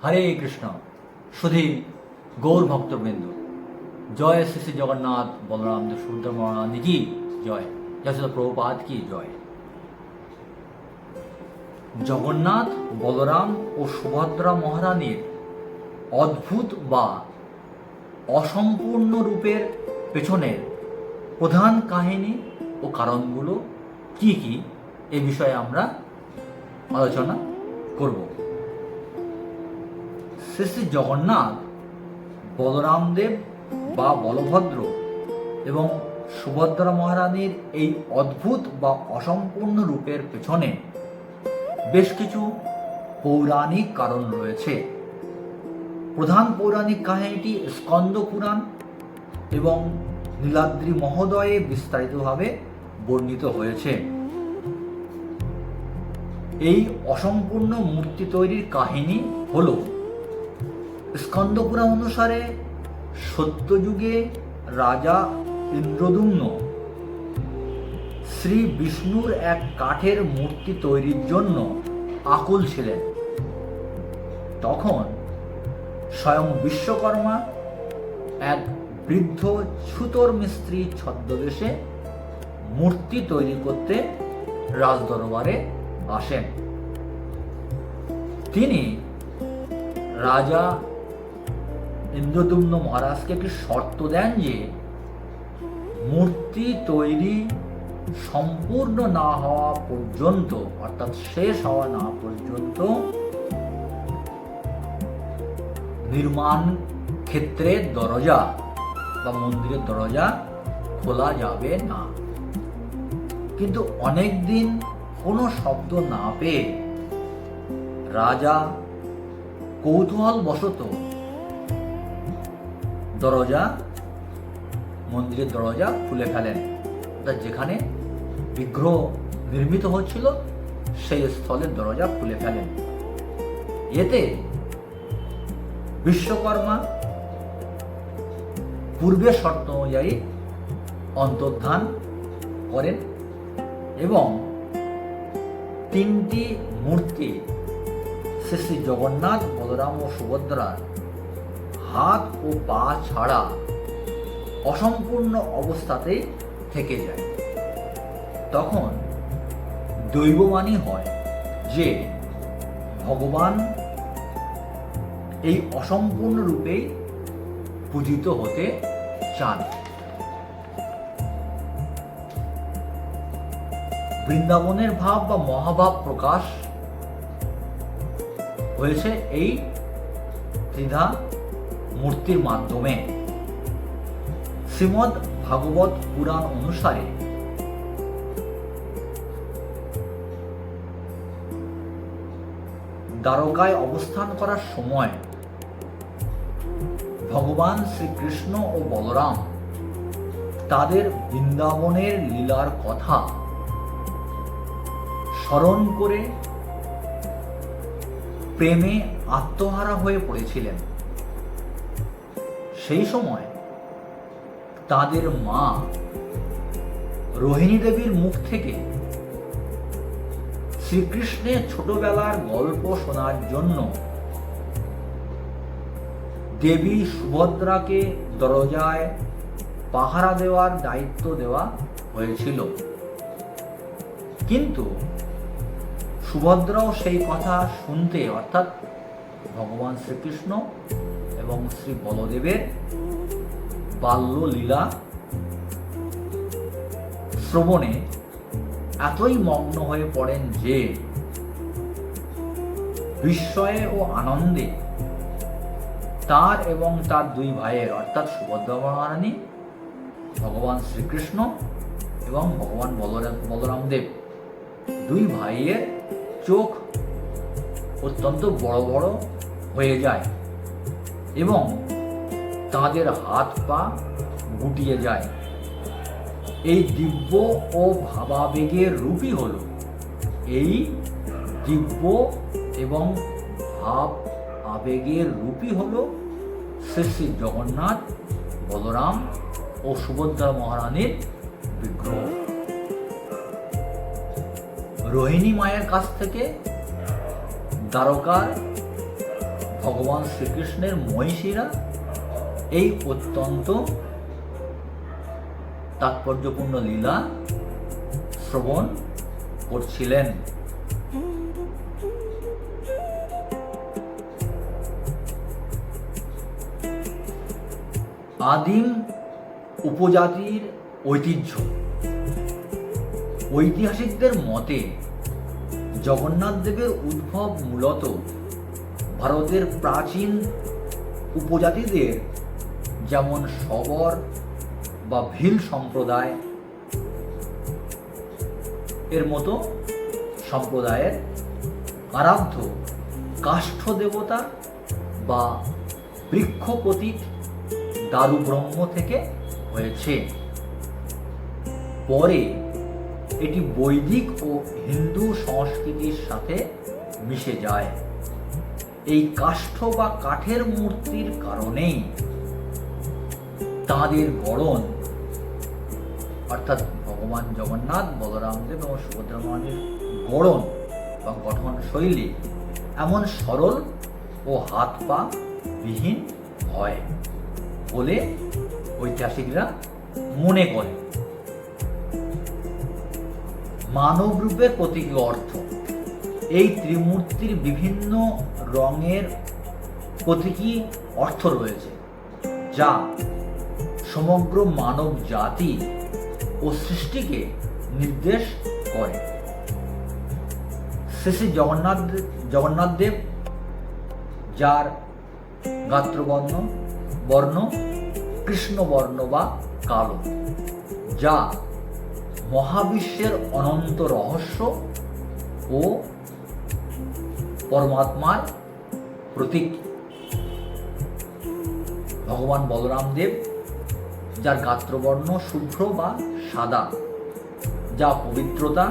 হরে কৃষ্ণ। সুধী গৌর ভক্তবৃন্দ, জয় শ্রী শ্রী জগন্নাথ বলরাম দেব সুভদ্রা মহারানী কি জয়, জয় শ্রী প্রভুপাদ কি জয়। জগন্নাথ, বলরাম ও সুভদ্রা মহারানীর অদ্ভুত বা অসম্পূর্ণ রূপের পেছনের প্রধান কাহিনী ও কারণগুলো কি কি এ বিষয়ে আমরা আলোচনা করব। শ্রী শ্রী জগন্নাথ, বলরামদেব বা বলভদ্র এবং সুভদ্রা মহারানীর এই অদ্ভুত বা অসম্পূর্ণ রূপের পেছনে বেশ কিছু পৌরাণিক কারণ রয়েছে। প্রধান পৌরাণিক কাহিনীটি স্কন্দ পুরাণ এবং নীলাদ্রি মহোদয়ে বিস্তারিতভাবে বর্ণিত হয়েছে। এই অসম্পূর্ণ মূর্তি তৈরির কাহিনী হল, স্কন্দ পুরাণ অনুসারে সত্যযুগে রাজা ইন্দ্রদ্যুম্ন শ্রী বিষ্ণুর এক কাঠের মূর্তি তৈরির জন্য আকুল ছিলেন। তখন স্বয়ং বিশ্বকর্মা এক বৃদ্ধ ছুতোর মিস্ত্রি ছদ্মবেশে মূর্তি তৈরি করতে রাজদরবারে আসেন। তিনি রাজা ইন্দ্রদ্যুম্ন মহারাজকে একটি শর্ত দেন যে মূর্তি তৈরি সম্পূর্ণ না হওয়া পর্যন্ত, অর্থাৎ শেষ হওয়া না পর্যন্ত নির্মাণ ক্ষেত্রের দরজা বা মন্দিরের দরজা খোলা যাবে না। কিন্তু অনেক দিন কোনো শব্দ না পেয়ে রাজা কৌতূহল বশত মন্দিরের দরজা খুলে ফেলেন। যেখানে বিগ্রহ নির্মিত হচ্ছিল সেই স্থলের দরজা খুলে ফেলেন। এতে বিশ্বকর্মা পূর্বের শর্ত অনুযায়ী অন্তর্ধান করেন এবং তিনটি মূর্তি শ্রী শ্রী জগন্নাথ, বলরাম ও সুভদ্রার হাত ও পা ছাড়া অসম্পূর্ণ অবস্থাতেই থেকে যায়। তখন দৈববাণী হয় যে ভগবান এই অসম্পূর্ণ রূপেই পূজিত হতে চান। বৃন্দাবনের ভাব বা মহাভাব প্রকাশ হয়েছে এই ত্রিধা মূর্তির মাধ্যমে। শ্রীমদ্ ভাগবত পুরাণ অনুসারে দ্বারকায় অবস্থান করার সময় ভগবান শ্রীকৃষ্ণ ও বলরাম তাদের বৃন্দাবনের লীলার কথা স্মরণ করে প্রেমে আত্মহারা হয়ে পড়েছিলেন। সেই সময় তাদের মা রোহিণী দেবীর মুখ থেকে শ্রীকৃষ্ণের ছোটবেলার গল্প শোনার জন্য দেবী সুভদ্রাকে দরজায় পাহারা দেওয়ার দায়িত্ব দেওয়া হয়েছিল। কিন্তু সুভদ্রাও সেই কথা শুনতে, অর্থাৎ ভগবান শ্রীকৃষ্ণ এবং শ্রী বলদেবের বাল্যলীলা শ্রবণে এতই মগ্ন হয়ে পড়েন যে বিস্ময়ে ও আনন্দে তার এবং তার দুই ভাইয়ের, অর্থাৎ সুভদ্রা মহারানী, ভগবান শ্রীকৃষ্ণ এবং ভগবান বলরামদেব দুই ভাইয়ের চোখ অত্যন্ত বড় বড় হয়ে যায় এবং তাদের হাত পা গুটিয়ে যায়। এই দিব্য ও ভাবাবেগের রূপই হল, এই দিব্য এবং ভাব আবেগের রূপই হল শ্রী শ্রী জগন্নাথ, বলরাম ও সুভদ্রা মহারানীর বিগ্রহ। রোহিণী মায়ের কাছ থেকে দ্বারকার ভগবান শ্রীকৃষ্ণের মহিষীরা এই অত্যন্ত তাৎপর্যপূর্ণ লীলা শ্রবণ করছিলেন। আদিম উপজাতির ঐতিহ্য। ঐতিহাসিকদের মতে জগন্নাথ দেবের উদ্ভব মূলত ভারতের প্রাচীন উপজাতিদের যেমন শবর বা ভিল সম্প্রদায় এর মতো সম্প্রদায়ের আরাধ্য কাষ্ঠ দেবতা বা বৃক্ষ প্রতীক দারু ব্রহ্ম থেকে হয়েছে। পরে এটি বৈদিক ও হিন্দু সংস্কৃতির সাথে মিশে যায়। এই কাষ্ঠ বা কাঠের মূর্তির কারণেই তাঁদের গড়ন অর্থাৎ ভগবান জগন্নাথ, বলরামদেব এবং সুভদ্রা মহারানীর গড়ন বা গঠন শৈলী এমন সরল ও হাত পা বিহীন হয় বলে ঐতিহাসিকরা মনে করে। মানব রূপের প্রতীকী অর্থ। এই ত্রিমূর্তির বিভিন্ন রঙের প্রতীকী অর্থ রয়েছে, যা সমগ্র মানব জাতি ও সৃষ্টিকে নির্দেশ করে। শ্রী জগন্নাথ দেব, যার গাত্রবর্ণ কৃষ্ণবর্ণ বা কালো, যা মহাবিশ্বের অনন্ত রহস্য ও পরমাত্মার প্রতীক। ভগবান বলরাম দেব, যার গাত্রবর্ণ শুভ্র বা সাদা, যা পবিত্রতা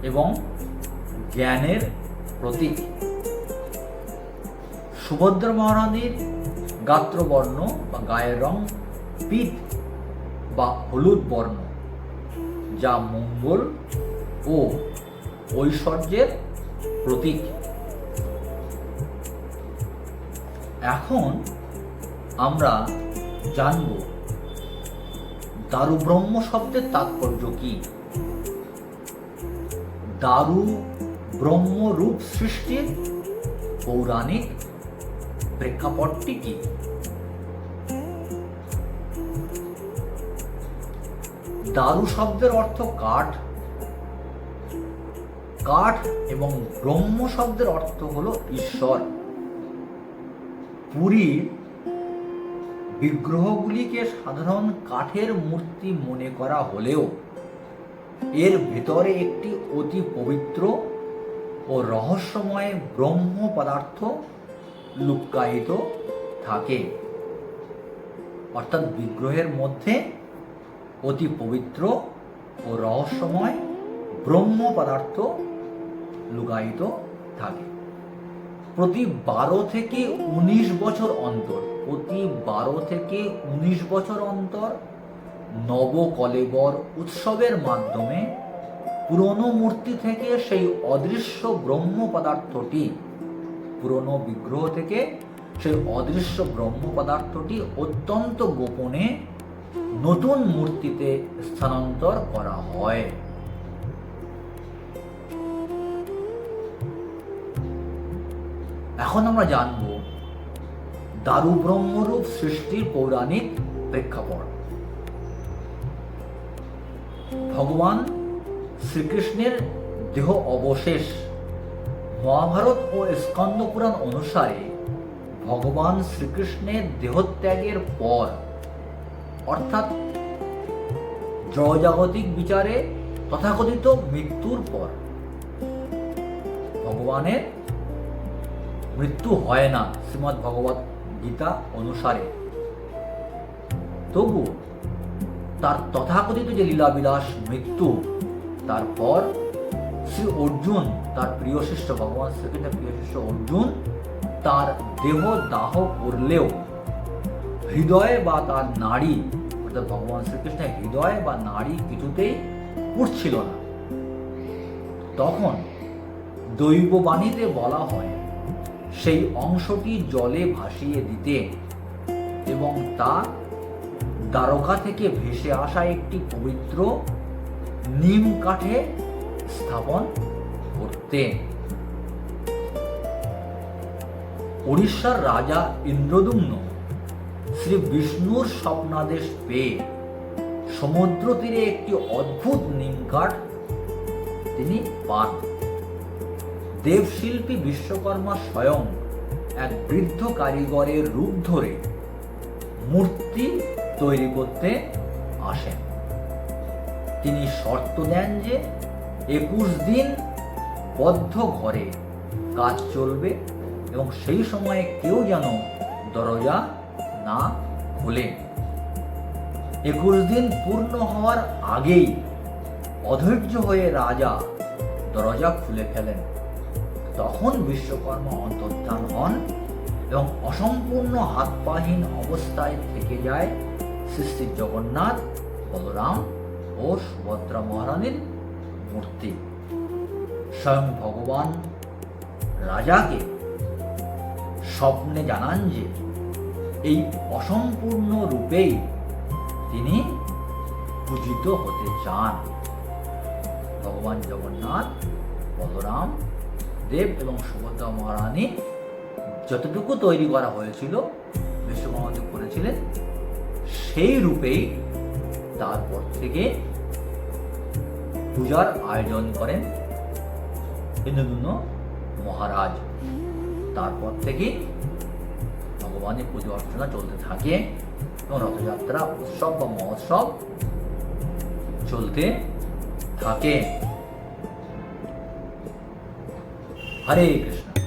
এবং জ্ঞানের প্রতীক। সুভদ্রা মহারানীর গাত্রবর্ণ বা গায়ের রং পীত বা হলুদ বর্ণ, যা মঙ্গল ও ঐশ্বর্যের প্রতীক। এখন আমরা জানব দারু ব্রহ্ম শব্দের তাৎপর্য কি। দারু ব্রহ্ম রূপ সৃষ্টির পৌরাণিক প্রেক্ষাপটটি কি? দারু শব্দের অর্থ কাঠ, এবং ব্রহ্ম শব্দের অর্থ হলো ঈশ্বর। পুরীর বিগ্রহগুলিকে সাধারণ কাঠের মূর্তি মনে করা হলেও এর ভেতরে একটি অতি পবিত্র ও রহস্যময় ব্রহ্ম পদার্থ লুক্কায়িত থাকে। অর্থাৎ বিগ্রহের মধ্যে অতি পবিত্র ও রহস্যময় ব্রহ্ম পদার্থ লুকায়িত থাকে। প্রতি 12 থেকে 19 বছর অন্তর নবকলেবর উৎসবের মাধ্যমে পুরনো মূর্তি থেকে সেই অদৃশ্য ব্রহ্ম পদার্থটি, পুরনো বিগ্রহ থেকে সেই অদৃশ্য ব্রহ্ম পদার্থটি অত্যন্ত গোপনে নতুন মূর্তিতে স্থানান্তর করা হয়। এখন আমরা জানব দারু ব্রহ্মরূপ সৃষ্টির পৌরাণিক প্রেক্ষাপট। ভগবান শ্রীকৃষ্ণের দেহ অবশেষ। মহাভারত ও স্কন্দ পুরাণ অনুসারে ভগবান শ্রীকৃষ্ণের দেহত্যাগের পর, অর্থাৎ জড়জাগতিক বিচারে তথাকথিত মৃত্যুর পর, ভগবানের মৃত্যু হয় না শ্রীমদ্ ভগবত গীতা অনুসারে। তবু তার তথাকথিত যে লীলাবিলাস মৃত্যু, তারপর শ্রী অর্জুন, তার প্রিয় শিষ্য, ভগবান শ্রীকৃষ্ণের প্রিয় শিষ্য অর্জুন তার দেহ দাহ করলেও হৃদয় বা তার নাড়ি, অর্থাৎ ভগবান শ্রীকৃষ্ণের হৃদয় বা নাড়ি কিছুতেই পুড়ছিল না। তখন দৈববাণীতে বলা হয়, সেই অংশটি জলে ভাসিয়ে দিতে এবং তা দ্বারকা থেকে ভেসে আসা একটি পবিত্র নিম কাঠে স্থাপন করতে। উড়িষ্যার রাজা ইন্দ্রদ্যুম্ন শ্রী বিষ্ণুর স্বপ্নাদেশ পেয়ে সমুদ্র তীরে একটি অদ্ভুত নিম কাঠ তিনি পান। দেবশিল্পী বিশ্বকর্মা স্বয়ং এক বৃদ্ধ কারিগরের রূপ ধরে মূর্তি তৈরি করতে আসেন। তিনি শর্ত দেন যে 21 দিন বদ্ধ ঘরে কাজ চলবে এবং সেই সময়ে কেউ যেন দরজা না খোলে। 21 দিন পূর্ণ হওয়ার আগেই অধৈর্য হয়ে রাজা দরজা খুলে ফেলেন। তখন বিশ্বকর্মা অন্তর্ধান হন এবং অসম্পূর্ণ হাত পাহীন অবস্থায় থেকে যায় শ্রী শ্রী জগন্নাথ, বলরাম ও সুভদ্রা মহারানীর মূর্তি। স্বয়ং ভগবান রাজাকে স্বপ্নে জানান যে এই অসম্পূর্ণ রূপেই তিনি পূজিত হতে চান। ভগবান জগন্নাথ, বলরাম দেব এবং সুভদ্রা মহারানী যতটুকু তৈরি করা হয়েছিল, বিশ্বকর্মা করেছিলেন, সেই রূপেই তারপর থেকে পূজার আয়োজন করেন ইন্দ্রদ্যুম্ন মহারাজ। তারপর থেকে ভগবানের পুজো অর্চনা চলতে থাকে এবং রথযাত্রা উৎসব বা মহোৎসব চলতে থাকে। হরে কৃষ্ণ।